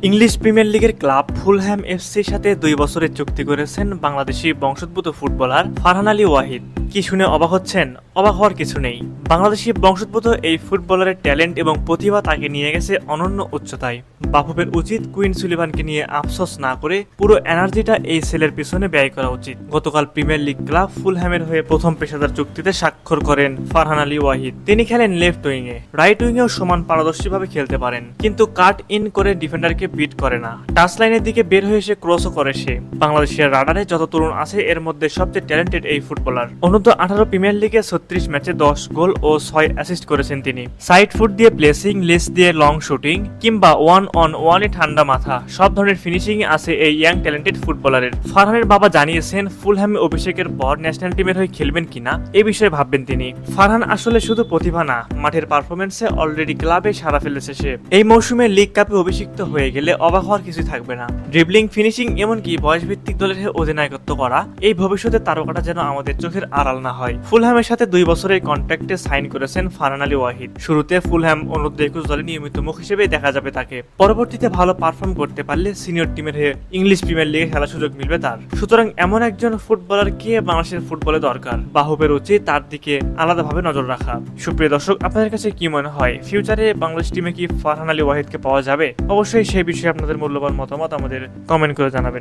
English premier লিগের club Fulham এফসির সাথে 2 বছরের চুক্তি করেছেন বাংলাদেশি বংশোদ্ভূত ফুটবলার ফারহান আলী ওয়াহিদ। কি শুনে অবাক হচ্ছেন? অবাক হওয়ার কিছু নেই। বাংলাদেশি বংশোদ্ভূত এই ফুটবলারের ট্যালেন্ট এবং প্রতিভা তাকে নিয়ে গেছে অনন্য উচ্চতায়। বাফুফের উচিত কুইন সুলিভানকে নিয়ে আফসোস না করে পুরো এনার্জিটা এই ছেলের পিছনে ব্যয় করা উচিত। গতকাল প্রিমিয়ার লিগ ক্লাব ফুলহ্যামের হয়ে প্রথম পেশাদার চুক্তিতে স্বাক্ষর করেন ফারহান আলী ওয়াহিদ। তিনি খেলেন লেফট উইংয়ে, রাইট উইংয়েও সমান পারদর্শীভাবে খেলতে পারেন, কিন্তু কাট ইন করে ডিফেন্ডারকে বিট করে না। টাচ লাইনের দিকে বের হয়ে এসে ক্রসও করে সে। বাংলাদেশের রাডারে যত তরুণ আছে এর মধ্যে সবচেয়ে ট্যালেন্টেড এই ফুটবলার। অনূর্ধ্ব 18 প্রিমিয়ার লিগে 36 ম্যাচে 10 গোল ও 6 অ্যাসিস্ট করেছেন তিনি। সাইড ফুট দিয়ে প্লেসিং, লেস দিয়ে লং শুটিং কিংবা 1-on-1-এ ঠান্ডা মাথা, সব ধরনের ফিনিশিং আছে এই ইয়াং ট্যালেন্টেড ফুটবলারের। ফারহানের বাবা জানিয়েছেন ফুলহ্যামে অভিষেকের পর ন্যাশনাল টিমের হয়ে খেলবেন কিনা এই বিষয়ে ভাববেন তিনি। ফারহান আসলে শুধু প্রতিভা না, মাঠের পারফরমেন্সে অলরেডি ক্লাবে সাড়া ফেলেছে সে। এই মৌসুমে লিগ কাপে অভিষিক্ত হয়ে গেলে অবাক হওয়ার কিছু থাকবে না। ড্রিবলিং, ফিনিশিং, এমনকি বয়সভিত্তিক দলের হয়ে অধিনায়কত্ব করা, এই ভবিষ্যতের তারকাটা যেন আমাদের চোখের আড়াল না হয়। ফুলহ্যামের সাথে 2 বছরের কন্ট্রাক্টে সাইন করেছেন ফারহান আলী ওয়াহিদ। শুরুতে ফুলহ্যাম অনূর্ধ্ব 21 দলে নিয়মিত মুখ হিসেবে দেখা যাবে তাকে। পরবর্তীতে ভালো পারফর্ম করতে পারলে সিনিয়র টিমের হয়ে ইংলিশ প্রিমিয়ার লিগে খেলার সুযোগ মিলবে তার। সুতরাং এমন একজন ফুটবলারকে বাংলাদেশের ফুটবলে দরকার। বাহুবের উচিত তার দিকে আলাদাভাবে নজর রাখা। সুপ্রিয় দর্শক, আপনাদের কাছে কি মনে হয়, ফিউচারে বাংলাদেশ টিমে কি ফারহান আলী ওয়াহিদকে পাওয়া যাবে? অবশ্যই সেই বিষয়ে আপনাদের মূল্যবান মতামত আমাদের কমেন্ট করে জানাবেন।